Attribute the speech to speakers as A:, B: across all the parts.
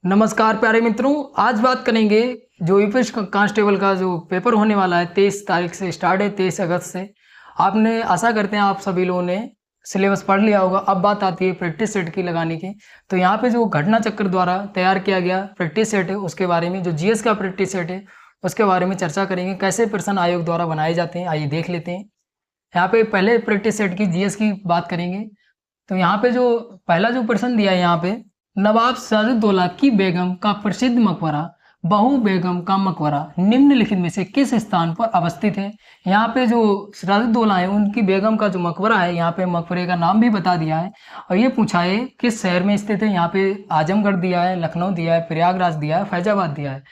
A: नमस्कार प्यारे मित्रों, आज बात करेंगे जो यूपीएससी कांस्टेबल का जो पेपर होने वाला है 23 तारीख से स्टार्ट है, 23 अगस्त से। आपने आशा करते हैं आप सभी लोगों ने सिलेबस पढ़ लिया होगा। अब बात आती है प्रैक्टिस सेट की लगाने की। तो यहाँ पे जो घटना चक्र द्वारा तैयार किया गया प्रैक्टिस सेट है उसके बारे में, जो जीएस का प्रैक्टिस सेट है उसके बारे में चर्चा करेंगे। कैसे प्रश्न आयोग द्वारा बनाए जाते हैं आइए देख लेते हैं। यहाँ पे पहले प्रैक्टिस सेट की जीएस की बात करेंगे। तो यहाँ पे जो पहला जो प्रश्न दिया है, यहाँ पे नवाब सिराजुद्दौला की बेगम का प्रसिद्ध मकबरा बहू बेगम का मकबरा निम्नलिखित में से किस स्थान पर अवस्थित है। यहाँ पे जो सिराजुद्दौला है उनकी बेगम का जो मकबरा है, यहाँ पे मकबरे का नाम भी बता दिया है और ये पूछा है किस शहर में स्थित है। यहाँ पे आजमगढ़ दिया है, लखनऊ दिया है, प्रयागराज दिया है, फैजाबाद दिया है।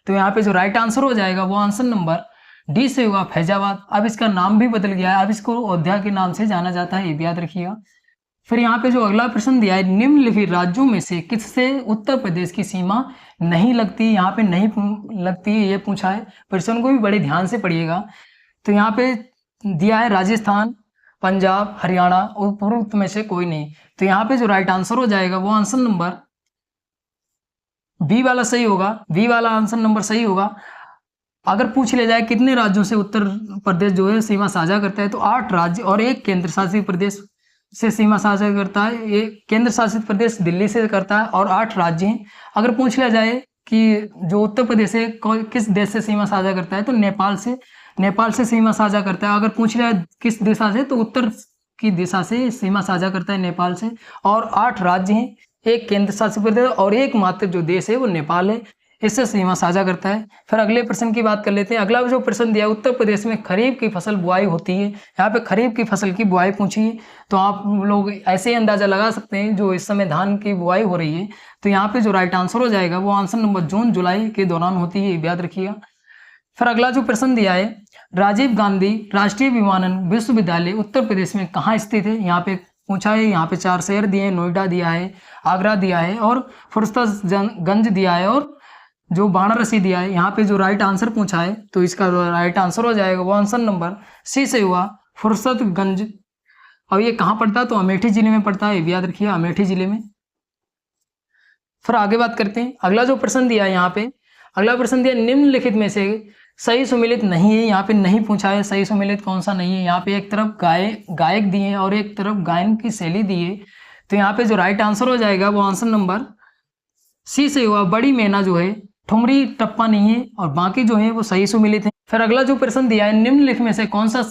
A: तो यहाँ पे जो राइट आंसर हो जाएगा वो आंसर नंबर डी से होगा, फैजाबाद। अब इसका नाम भी बदल गया है, अब इसको अयोध्या के नाम से जाना जाता है, ये भी याद रखिएगा। फिर यहाँ पे जो अगला प्रश्न दिया है, निम्नलिखित राज्यों में से किससे उत्तर प्रदेश की सीमा नहीं लगती। यहाँ पे नहीं लगती ये पूछा है, प्रश्न को भी बड़े ध्यान से पढ़िएगा। तो यहाँ पे दिया है राजस्थान, पंजाब, हरियाणा और उपरोक्त में से कोई नहीं। तो यहाँ पे जो राइट आंसर हो जाएगा वो आंसर नंबर बी वाला सही होगा, बी वाला आंसर नंबर सही होगा। अगर पूछ लिया जाए कितने राज्यों से उत्तर प्रदेश जो है सीमा साझा करता है, तो 8 राज्य और एक केंद्र शासित प्रदेश से सीमा साझा करता है। ये केंद्र शासित प्रदेश दिल्ली से करता है और 8 राज्य हैं। अगर पूछ लिया जाए कि जो उत्तर प्रदेश है किस देश से सीमा साझा करता है, तो नेपाल से सीमा साझा करता है। अगर पूछ लिया जाए किस दिशा से, तो उत्तर की दिशा से सीमा साझा करता है नेपाल से। और 8 राज्य हैं, एक केंद्र शासित प्रदेश और एकमात्र जो देश है वो नेपाल है, इससे सीमा साझा करता है। फिर अगले प्रश्न की बात कर लेते हैं। अगला जो प्रश्न दिया है, उत्तर प्रदेश में खरीफ की फसल बुआई होती है। यहाँ पे खरीफ की फसल की बुआई पूछी है, तो आप लोग ऐसे ही अंदाजा लगा सकते हैं जो इस समय धान की बुआई हो रही है। तो यहाँ पे जो राइट आंसर हो जाएगा वो आंसर नंबर जून जुलाई के दौरान होती है, याद रखिएगा। फिर अगला जो प्रश्न दिया है, राजीव गांधी राष्ट्रीय विमानन विश्वविद्यालय उत्तर प्रदेश में कहाँ स्थित है। यहाँ पे पूछा है, यहाँ पे 4 शहर दिए हैं, नोएडा दिया है, आगरा दिया है और फुर्सतगंज दिया है और जो वाराणसी दिया है। यहाँ पे जो राइट आंसर पूछा है, तो इसका राइट आंसर हो जाएगा वो आंसर नंबर सी से हुआ, फुर्सतगंज। और ये कहाँ पड़ता है, तो अमेठी जिले में पड़ता है, ये भी याद रखिए, अमेठी जिले में। फिर आगे बात करते हैं। अगला जो प्रश्न दिया है, यहाँ पे अगला प्रश्न दिया निम्नलिखित में से सही सुमेलित नहीं है। यहाँ पे नहीं पूछा है सही सुमेलित कौन सा नहीं है। यहाँ पे एक तरफ गायक दिए हैं और एक तरफ गायन की शैली दी है। तो यहाँ पे जो राइट आंसर हो जाएगा वो आंसर नंबर सी से हुआ, बड़ी मैना जो है ठुमरी टप्पा नहीं है और बाकी जो है वो सही सुमेलित है। फिर अगला जो प्रश्न दिया है, निम्नलिखित में से कौन सा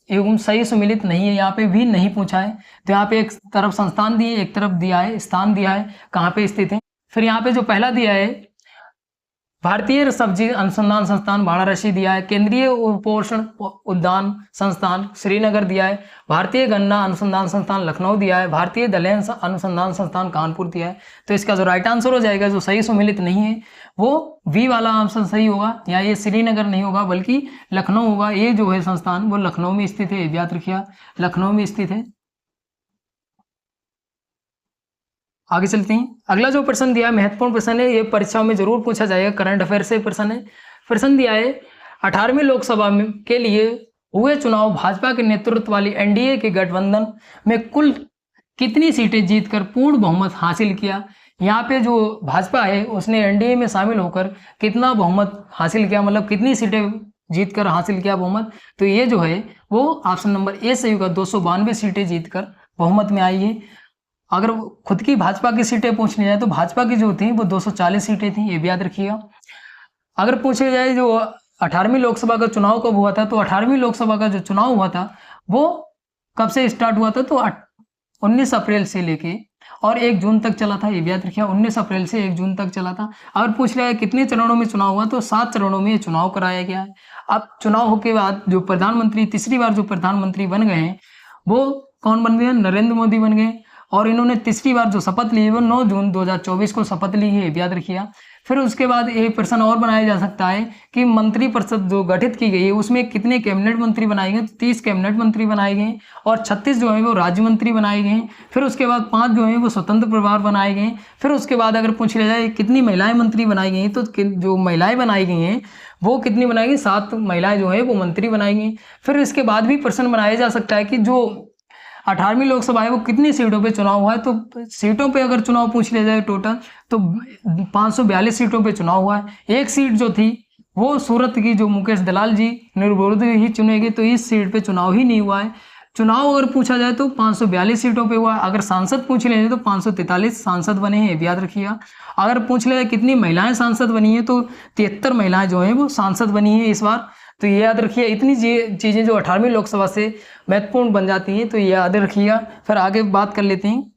A: एवं सही सुमेलित नहीं है। यहाँ पे भी नहीं पूछा है। तो यहाँ पे एक तरफ संस्थान दिए, एक तरफ दिया है स्थान दिया है कहाँ पे स्थित है। फिर यहाँ पे जो पहला दिया है, भारतीय सब्जी अनुसंधान संस्थान वाराणसी दिया है, केंद्रीय पोषण उद्यान संस्थान श्रीनगर दिया है, भारतीय गन्ना अनुसंधान संस्थान लखनऊ दिया है, भारतीय दलहन अनुसंधान संस्थान कानपुर दिया है। तो इसका जो राइट आंसर हो जाएगा, जो सही सुमेलित नहीं है, वो बी वाला आंसर सही होगा। या ये श्रीनगर नहीं होगा बल्कि लखनऊ होगा। ये जो है संस्थान वो लखनऊ में स्थित है, याद रखिए, लखनऊ में स्थित है। आगे चलते हैं। अगला जो प्रश्न दिया है महत्वपूर्ण प्रश्न है, ये परीक्षाओं में जरूर पूछा जाएगा, करंट अफेयर से प्रश्न है। प्रश्न दिया है 18वीं लोकसभा के लिए हुए चुनाव भाजपा के नेतृत्व वाली एनडीए के गठबंधन में कुल कितनी सीटें जीतकर पूर्ण बहुमत हासिल किया। यहाँ पे जो भाजपा है उसने एनडीए में शामिल होकर कितना बहुमत हासिल किया, मतलब कितनी सीटें जीतकर हासिल किया बहुमत। तो ये जो है वो ऑप्शन नंबर ए सही होगा, 292 सीटें जीतकर बहुमत में आई है। अगर खुद की भाजपा की सीटें पूछनी जाए तो भाजपा की जो थी वो 240 सीटें थी, ये भी याद रखिएगा। अगर पूछे जाए जो 18वीं लोकसभा का चुनाव कब हुआ था, तो 18वीं लोकसभा का जो चुनाव हुआ था वो कब से स्टार्ट हुआ था, तो 19 अप्रैल से लेके और 1 जून तक चला था, ये भी याद रखिएगा। 19 अप्रैल से 1 जून तक चला था। अगर पूछ लिया है कितने चरणों में चुनाव हुआ, तो 7 चरणों में ये चुनाव कराया गया है। अब चुनाव के बाद जो प्रधानमंत्री तीसरी बार जो प्रधानमंत्री बन गए हैं वो कौन बन गए, नरेंद्र मोदी बन गए। और इन्होंने तीसरी बार जो शपथ ली है वो 9 जून 2024 को शपथ ली है, याद रखिएगा। फिर उसके बाद एक प्रश्न और बनाया जा सकता है कि मंत्रिपरिषद जो गठित की गई है उसमें कितने कैबिनेट मंत्री बनाए गए, 30 कैबिनेट मंत्री बनाए गए और 36 जो है वो राज्य मंत्री बनाए गए। फिर उसके बाद 5 जो है वो स्वतंत्र प्रभार बनाए गए। फिर उसके बाद अगर पूछ लिया जाए कितनी महिलाएं मंत्री बनाई गई, तो जो महिलाएं बनाई गई हैं वो कितनी बनाई गई, 7 महिलाएं जो है वो मंत्री बनाई गई। फिर इसके बाद भी प्रश्न बनाया जा सकता है कि जो 18वीं लोकसभा है वो कितनी सीटों पे चुनाव हुआ है, तो सीटों पे अगर चुनाव पूछ लिया जाए टोटल तो 542 सीटों पे चुनाव हुआ है। एक सीट जो थी वो सूरत की, जो मुकेश दलाल जी निर्विरोध ही चुने गए, तो इस सीट पे चुनाव ही नहीं हुआ है। चुनाव अगर पूछा जाए तो 542 सीटों पे हुआ। अगर सांसद पूछ ले तो 543 सांसद बने हैं, ये भी याद रखिएगा। अगर पूछ ले कितनी महिलाएं सांसद बनी हैं तो 73 महिलाएं जो हैं वो सांसद बनी हैं इस बार, तो ये याद रखिए। इतनी चीज़ें जो 18वीं लोकसभा से महत्वपूर्ण बन जाती हैं, तो ये याद रखिएगा। फिर आगे बात कर लेते हैं।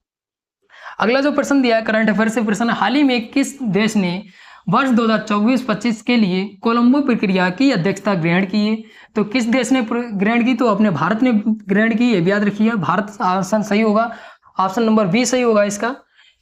A: अगला जो प्रश्न दिया है करंट अफेयर से प्रश्न, हाल ही में किस देश ने वर्ष 2024-25 के लिए कोलंबो प्रक्रिया की अध्यक्षता ग्रहण की है? तो किस देश ने ग्रहण की? तो अपने भारत ने ग्रहण की, ये भी याद रखिएगा। भारत ऑप्शन सही होगा, ऑप्शन नंबर बी सही होगा इसका।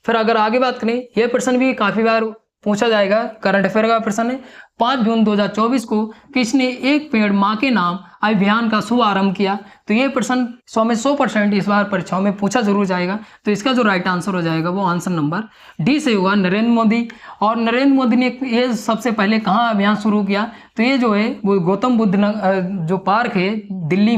A: फिर अगर आगे बात करें, यह प्रश्न भी काफी बार पूछा जाएगा, करंट अफेयर का प्रश्न है। 5 जून 2024 को किसने एक पेड़ मां के नाम अभियान का शुभारंभ किया? तो ये प्रश्न 100 में 100% इस बार परीक्षाओं में पूछा जरूर जाएगा, तो इसका जो राइट आंसर हो जाएगा वो आंसर नंबर डी से होगा, नरेंद्र मोदी। और नरेंद्र मोदी ने ये सबसे पहले कहाँ अभियान शुरू किया? तो ये जो है वो गौतम बुद्ध जो पार्क है दिल्ली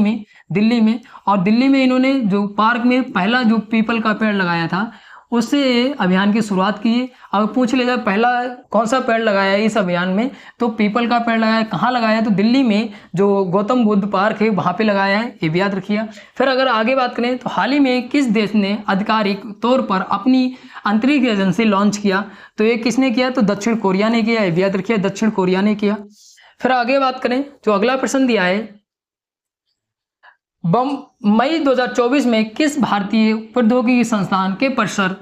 A: में, और दिल्ली में इन्होंने जो पार्क में पहला जो पीपल का पेड़ लगाया था उससे अभियान की शुरुआत की है। अगर पूछ लिया जाए पहला कौन सा पेड़ लगाया है इस अभियान में, तो पीपल का पेड़ लगाया है। कहाँ लगाया है? तो दिल्ली में जो गौतम बुद्ध पार्क है वहाँ पे लगाया है, ये भी याद रखिएगा। फिर अगर आगे बात करें तो हाल ही में किस देश ने आधिकारिक तौर पर अपनी अंतरिक्ष एजेंसी लॉन्च किया? तो ये किसने किया? तो दक्षिण कोरिया ने किया, ये भी याद रखिए, दक्षिण कोरिया ने किया। फिर आगे बात करें, जो अगला प्रश्न दिया है, मई 2024 में किस भारतीय प्रौद्योगिकी संस्थान के परिसर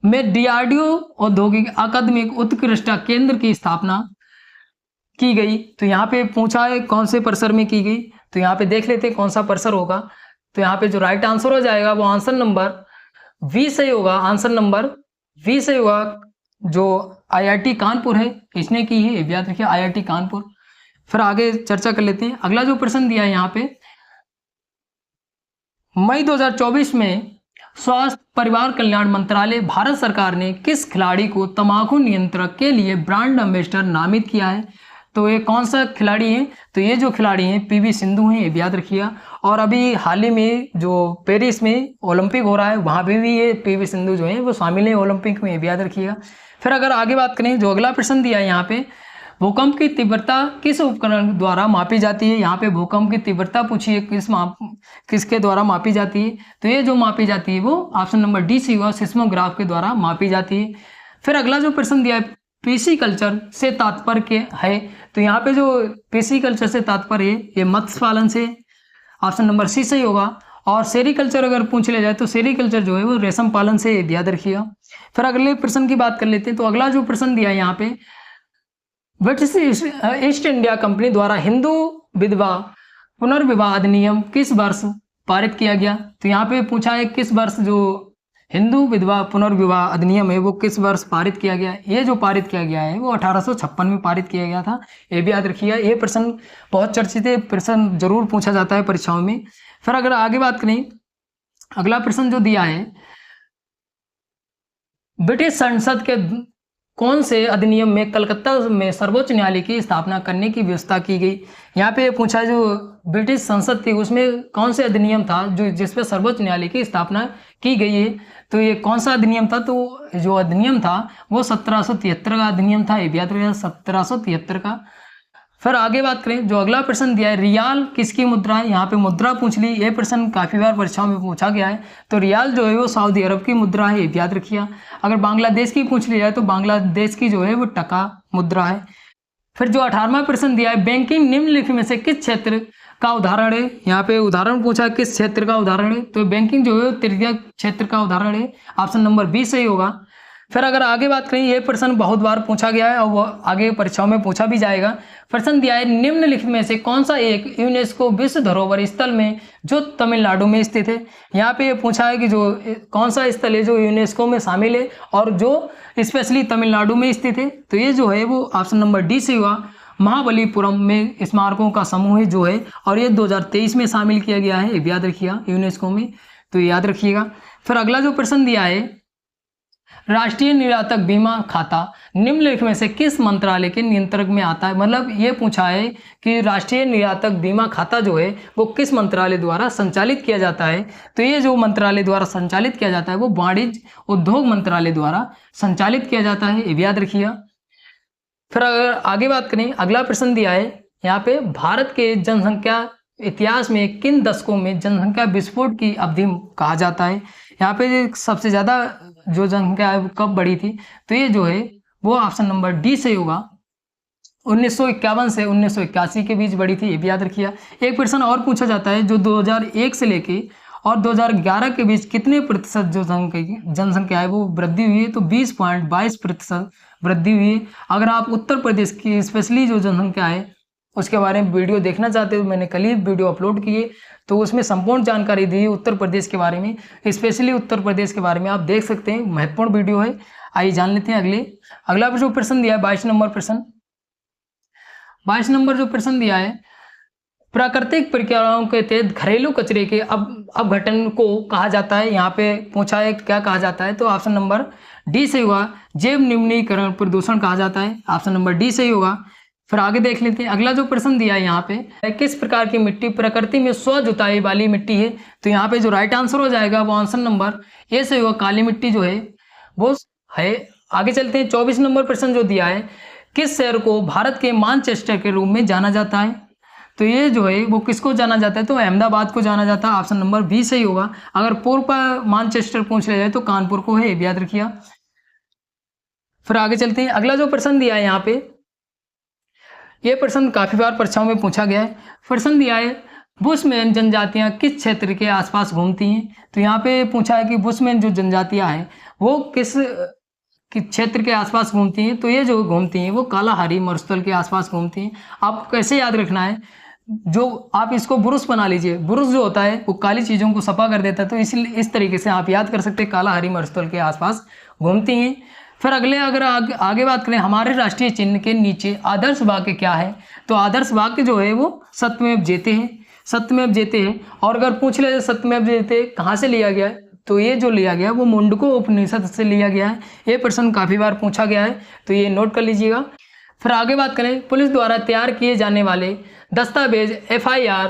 A: में डीआरडीओ औद्योगिक अकादमिक उत्कृष्टता केंद्र की स्थापना की गई? तो यहाँ पे पूछा है कौन से परिसर में की गई, तो यहाँ पे देख लेते हैं कौन सा परिसर होगा। तो यहाँ पे जो राइट आंसर हो जाएगा वो आंसर नंबर वी सही होगा, आंसर नंबर वी सही होगा। जो आईआईटी कानपुर है इसने की है, ये याद रखिए, आईआईटी कानपुर। फिर आगे चर्चा कर लेते हैं। अगला जो प्रश्न दिया है यहाँ पे, मई 2024 में स्वास्थ्य परिवार कल्याण मंत्रालय भारत सरकार ने किस खिलाड़ी को तंबाकू नियंत्रक के लिए ब्रांड एम्बेसडर नामित किया है? तो ये कौन सा खिलाड़ी है? तो ये जो खिलाड़ी हैं पीवी सिंधु हैं, ये भी याद रखिएगा। और अभी हाल ही में जो पेरिस में ओलंपिक हो रहा है वहाँ पे भी ये पीवी सिंधु जो है वो शामिल है ओलंपिक में, ये भी याद रखिएगा। फिर अगर आगे बात करें, जो अगला प्रश्न दिया है यहाँ पे, भूकंप की तीव्रता किस उपकरण द्वारा मापी जाती है? यहाँ पे भूकंप की तीव्रता पूछी है, किसके द्वारा मापी जाती है? तो ये जो मापी जाती है वो ऑप्शन नंबर डी सी हुआ, सिस्मोग्राफ के द्वारा मापी जाती है। फिर अगला जो प्रश्न दिया है, पिसिकल्चर से तात्पर्य है? तो यहाँ पे जो पिसिकल्चर से तात्पर्य है ये मत्स्य पालन से, ऑप्शन नंबर सी सही होगा। और सेरिकल्चर अगर पूछ लिया जाए तो सेरिकल्चर जो है वो रेशम पालन से, याद रखिएगा। फिर अगले प्रश्न की बात कर लेते हैं। तो अगला जो प्रश्न दिया है यहाँ पे, ब्रिटिश ईस्ट इंडिया कंपनी द्वारा हिंदू विधवा पुनर्विवाह अधिनियम किस वर्ष पारित किया गया? तो यहाँ पे पूछा है किस वर्ष जो हिंदू विधवा पुनर्विवाह अधिनियम है वो किस वर्ष पारित किया गया? ये जो पारित किया गया है वो 1856 में पारित किया गया था, ये भी याद रखिएगा। ये प्रश्न बहुत चर्चित है, प्रश्न जरूर पूछा जाता है परीक्षाओं में। फिर अगर आगे बात करें, अगला प्रश्न जो दिया है, ब्रिटिश संसद के कौन से अधिनियम में कलकत्ता में सर्वोच्च न्यायालय की स्थापना करने की व्यवस्था की गई? यहाँ पे पूछा जो ब्रिटिश संसद थी उसमें कौन से अधिनियम था जो जिसपे सर्वोच्च न्यायालय की स्थापना की गई है? तो ये कौन सा अधिनियम था? तो जो अधिनियम था वो 1773 का अधिनियम था, ये याद रखिएगा, 1773 का। फिर आगे बात करें, जो अगला प्रश्न दिया है, रियाल किसकी मुद्रा है? यहाँ पे मुद्रा पूछ ली, ये प्रश्न काफी बार परीक्षाओं में पूछा गया है। तो रियाल जो है वो सऊदी अरब की मुद्रा है, याद रखिएगा। अगर बांग्लादेश की पूछ ली जाए तो बांग्लादेश की जो है वो टका मुद्रा है। फिर जो 18वां प्रश्न दिया है, बैंकिंग निम्नलिखित में से किस क्षेत्र का उदाहरण है? यहाँ पे उदाहरण पूछा किस क्षेत्र का उदाहरण है? तो बैंकिंग जो है तृतीय क्षेत्र का उदाहरण है, ऑप्शन नंबर बी सही होगा। फिर अगर आगे बात करें, ये प्रश्न बहुत बार पूछा गया है और वो आगे परीक्षाओं में पूछा भी जाएगा। प्रश्न दिया है, निम्नलिखित में से कौन सा एक यूनेस्को विश्व धरोहर स्थल में जो तमिलनाडु में स्थित है? यहाँ पे ये पूछा है कि जो कौन सा स्थल है जो यूनेस्को में शामिल है और जो स्पेशली तमिलनाडु में स्थित है? तो ये जो है वो ऑप्शन नंबर डी से हुआ, महाबलीपुरम में स्मारकों का समूह है जो है, और ये 2023 में शामिल किया गया है, याद रखिएगा, यूनेस्को में, तो याद रखिएगा। फिर अगला जो प्रश्न दिया है, राष्ट्रीय निर्यातक बीमा खाता निम्नलिखित में से किस मंत्रालय के नियंत्रण में आता है। मतलब ये पूछा है कि राष्ट्रीय निर्यातक बीमा खाता जो है वो किस मंत्रालय द्वारा संचालित किया जाता है। तो ये जो मंत्रालय द्वारा संचालित किया जाता है वो वाणिज्य उद्योग मंत्रालय द्वारा संचालित किया जाता है, ये भी याद रखिएगा। फिर अगर आगे बात करें, अगला प्रश्न दिया है यहाँ पे, भारत के जनसंख्या इतिहास में किन दशकों में जनसंख्या विस्फोट की अवधि कहा जाता है। यहाँ पे सबसे ज़्यादा जो जनसंख्या है वो कब बढ़ी थी, तो ये जो है वो ऑप्शन नंबर डी सही होगा, 1951 से 1981 के बीच बढ़ी थी, ये भी याद रखिए। एक प्रश्न और पूछा जाता है, जो 2001 से लेके और 2011 के बीच कितने प्रतिशत जो जनसंख्या है वो वृद्धि हुई है, तो 20.22% वृद्धि हुई है। अगर आप उत्तर प्रदेश की स्पेशली जो जनसंख्या है उसके बारे में वीडियो देखना चाहते हो, मैंने कल ही वीडियो अपलोड किए, तो उसमें संपूर्ण जानकारी दी है उत्तर प्रदेश के बारे में, स्पेशली उत्तर प्रदेश के बारे में आप देख सकते हैं, महत्वपूर्ण वीडियो है। आइए जान लेते हैं अगला जो प्रश्न दिया है 22 नंबर प्रश्न। 22 नंबर जो प्रश्न दिया है, प्राकृतिक प्रक्रियाओं के तहत घरेलू कचरे के अपघटन को कहा जाता है। यहाँ पे पूछा है क्या कहा जाता है, तो ऑप्शन नंबर डी सही होगा, जैव निम्नीकरण प्रदूषण कहा जाता है, ऑप्शन नंबर डी सही होगा। फिर आगे देख लेते हैं, अगला जो प्रश्न दिया है यहाँ पे, किस प्रकार की मिट्टी प्रकृति में स्व जुताई वाली मिट्टी है। तो यहाँ पे जो राइट आंसर हो जाएगा वो ऑप्शन नंबर ए सही होगा, काली मिट्टी जो है वो है। आगे चलते हैं, 24 नंबर प्रश्न जो दिया है, किस शहर को भारत के मानचेस्टर के रूप में जाना जाता है। तो ये जो है वो किसको जाना जाता है, तो अहमदाबाद को जाना जाता है, ऑप्शन नंबर बी सही होगा। अगर पूर्व पर मानचेस्टर पूछ लिया जाए तो कानपुर को है, याद रखिए। फिर आगे चलते हैं, अगला जो प्रश्न दिया है यहाँ पे, ये प्रश्न काफी बार परीक्षाओं में पूछा गया है। प्रश्न दिया है, बुशमैन जनजातियां किस क्षेत्र के आसपास घूमती हैं। तो यहाँ पे पूछा है कि बुशमैन जो जनजातियां हैं वो किस क्षेत्र के आसपास घूमती हैं। तो ये जो घूमती हैं वो कालाहारी मरुस्थल के आसपास घूमती हैं। आपको कैसे याद रखना है, जो आप इसको बुरुश बना लीजिए, बुरुश जो होता है वो काली चीज़ों को सफा कर देता है, तो इसलिए इस तरीके से आप याद कर सकते हैं, कालाहारी मरुस्थल के आसपास घूमती हैं। फिर अगर आगे बात करें, हमारे राष्ट्रीय चिन्ह के नीचे आदर्श वाक्य क्या है। तो आदर्श वाक्य जो है वो सत्यमेव जयते हैं, सत्यमेव जयते हैं। और अगर पूछ ले सत्यमेव जयते कहाँ से लिया गया है, तो ये जो लिया गया है वो मुंडको उपनिषद से लिया गया है। ये प्रश्न काफ़ी बार पूछा गया है, तो ये नोट कर लीजिएगा। फिर आगे बात करें, पुलिस द्वारा तैयार किए जाने वाले दस्तावेज FIR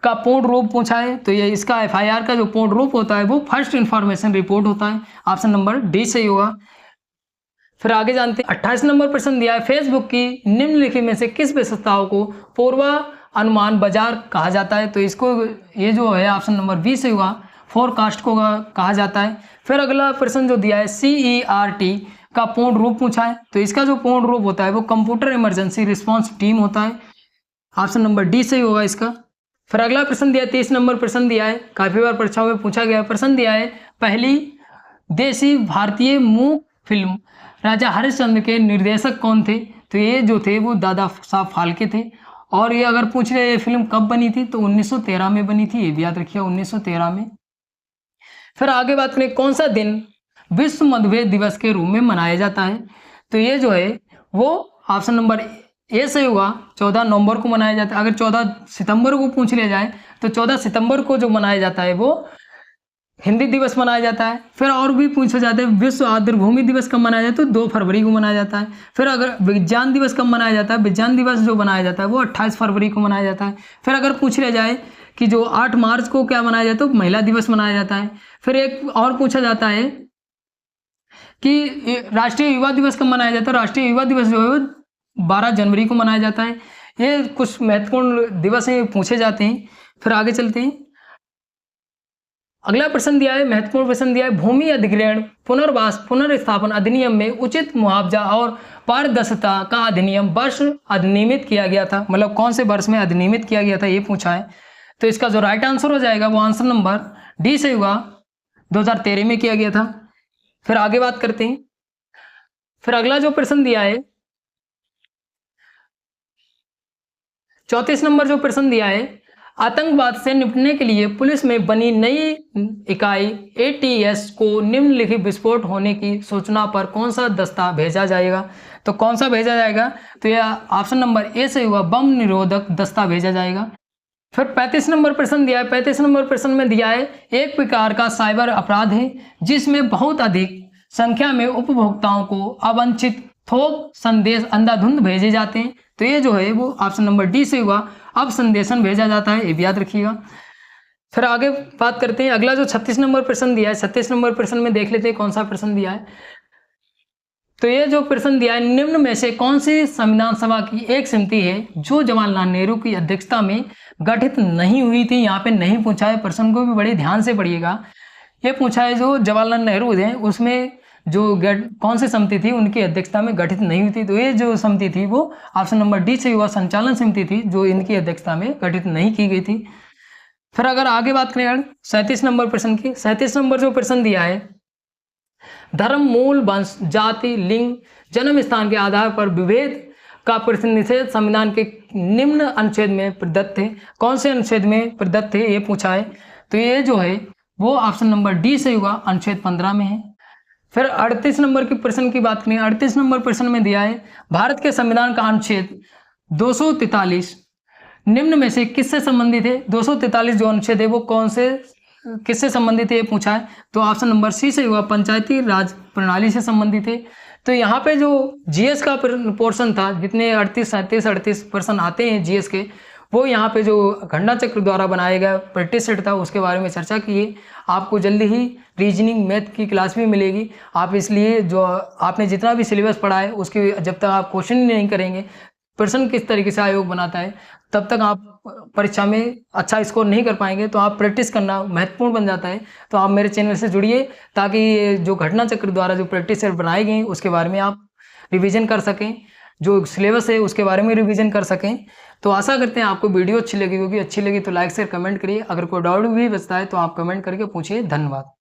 A: का पूर्ण रूप पूछा है। तो ये इसका FIR का जो पूर्ण रूप होता है वो फर्स्ट इन्फॉर्मेशन रिपोर्ट होता है, ऑप्शन नंबर डी सही होगा। फिर आगे जानते हैं, 28 नंबर प्रश्न दिया है, फेसबुक की निम्नलिखित में से किस विशेषताओं को पूर्वानुमान बाजार कहा जाता है। तो इसको ये जो है ऑप्शन नंबर बी सही होगा, फोरकास्ट को कहा जाता है। फिर अगला प्रश्न जो दिया है, CERT का पूर्ण रूप पूछा है। तो इसका जो पूर्ण रूप होता है वो कंप्यूटर इमरजेंसी रिस्पांस टीम होता है, ऑप्शन नंबर डी सही होगा इसका। फिर अगला प्रश्न दिया है, 30 नंबर प्रश्न दिया है, काफी बार परीक्षाओं में पूछा गया प्रश्न दिया है, पहली देसी भारतीय मूक फिल्म राजा हरिश्चंद्र के निर्देशक कौन थे। तो ये जो थे वो दादा साहब फाल्के थे। और ये अगर पूछ रहे ये फिल्म कब बनी थी, तो 1913 में बनी थी, ये भी याद रखिए 1913 में। फिर आगे बात करें, कौन सा दिन विश्व मधुमेह दिवस के रूप में मनाया जाता है। तो ये जो है वो ऑप्शन नंबर ए सही होगा, 14 नवंबर को मनाया जाता है। अगर 14 सितंबर को पूछ लिया जाए तो 14 सितंबर को जो मनाया जाता है वो हिंदी दिवस मनाया जाता है। फिर और भी पूछा जाता है, विश्व आर्द्रभूमि दिवस कब मनाया जाता है, तो 2 फरवरी को मनाया जाता है। फिर अगर विज्ञान दिवस कब मनाया जाता है, विज्ञान दिवस जो मनाया जाता है वो 28 फरवरी को मनाया जाता है। फिर अगर पूछ लिया जाए कि जो 8 मार्च को क्या मनाया जाता है, तो महिला दिवस मनाया जाता है। फिर एक और पूछा जाता है कि राष्ट्रीय युवा दिवस कब मनाया जाता है, राष्ट्रीय युवा दिवस जो है वो 12 जनवरी को मनाया जाता है। ये कुछ महत्वपूर्ण दिवस पूछे जाते हैं। फिर आगे चलते हैं, अगला प्रश्न दिया है, महत्वपूर्ण प्रश्न दिया है, भूमि अधिग्रहण पुनर्वास पुनर्स्थापन अधिनियम में उचित मुआवजा और पारदर्शिता का अधिनियम वर्ष अधिनियमित किया गया था। मतलब कौन से वर्ष में अधिनियमित किया गया था, ये पूछा है। तो इसका जो राइट आंसर हो जाएगा वो आंसर नंबर डी से होगा, 2013 में किया गया था। फिर आगे बात करते हैं, फिर अगला जो प्रश्न दिया है 34 नंबर जो प्रश्न दिया है, आतंकवाद से निपटने के लिए पुलिस में बनी नई इकाई ATS को निम्नलिखित विस्फोट होने की सूचना पर कौन सा दस्ता भेजा जाएगा। तो कौन सा भेजा जाएगा, तो यह ऑप्शन नंबर ए से होगा, बम निरोधक दस्ता भेजा जाएगा। फिर 35 नंबर प्रश्न दिया है, 35 नंबर प्रश्न में दिया है, एक प्रकार का साइबर अपराध है जिसमें बहुत अधिक संख्या में उपभोक्ताओं को अवांछित थोक संदेश अंधाधुंध भेजे जाते हैं। तो ये जो है वो ऑप्शन नंबर डी से होगा, अब संदेशन भेजा जाता है, ये भी याद रखिएगा। फिर आगे बात करते हैं, अगला जो 36 नंबर प्रश्न दिया है, 36 नंबर प्रश्न में देख लेते हैं कौन सा प्रश्न दिया है। तो ये जो प्रश्न दिया है, निम्न में से कौन सी संविधान सभा की एक समिति है जो जवाहरलाल नेहरू की अध्यक्षता में गठित नहीं हुई थी। यहाँ पे नहीं पूछा है, प्रश्न को भी बड़े ध्यान से पढ़िएगा। ये पूछा है जो जवाहरलाल नेहरू थे उसमें जो कौन सी समिति थी उनकी अध्यक्षता में गठित नहीं हुई थी। तो ये जो समिति थी वो ऑप्शन नंबर डी से हुआ, संचालन समिति थी जो इनकी अध्यक्षता में गठित नहीं की गई थी। फिर अगर आगे बात करें 37 नंबर प्रश्न की, 37 नंबर जो प्रश्न दिया है, धर्म, मूल, वंश, जाति, लिंग, जन्म स्थान के आधार पर विभेद का प्रतिनिषेध संविधान के निम्न अनुच्छेद में प्रदत्त है। कौन से अनुच्छेद में प्रदत्त है ये पूछा है। तो ये जो है वो ऑप्शन नंबर डी से होगा, अनुच्छेद 15 में है। फिर 38 नंबर की प्रश्न की बात करें, 38 नंबर प्रश्न में दिया है, भारत के संविधान का अनुच्छेद 243 निम्न में से किससे संबंधित है। 243 जो अनुच्छेद है वो कौन से किससे संबंधित है ये पूछा है। तो ऑप्शन नंबर सी से होगा, पंचायती राज प्रणाली से संबंधित है। तो यहाँ पे जो जीएस का पोर्शन था, जितने 38 प्रश्न आते हैं जीएस के, वो यहाँ पे जो घंटा चक्र द्वारा बनाया गया प्रैक्टिस सेट था उसके बारे में चर्चा की है। आपको जल्दी ही रीजनिंग मैथ की क्लास भी मिलेगी। आप इसलिए जो आपने जितना भी सिलेबस पढ़ा है उसके जब तक आप क्वेश्चन नहीं करेंगे, प्रश्न किस तरीके से आयोग बनाता है, तब तक आप परीक्षा में अच्छा स्कोर नहीं कर पाएंगे। तो आप प्रैक्टिस करना महत्वपूर्ण बन जाता है। तो आप मेरे चैनल से जुड़िए ताकि जो घटना चक्र द्वारा जो प्रैक्टिस सेट बनाए गए उसके बारे में आप रिवीजन कर सकें, जो सिलेबस है उसके बारे में रिवीजन कर सकें। तो आशा करते हैं आपको वीडियो अच्छी लगी होगी। अच्छी लगी तो लाइक शेयर कमेंट करिए। अगर कोई डाउट भी बचता है तो आप कमेंट करके पूछिए। धन्यवाद।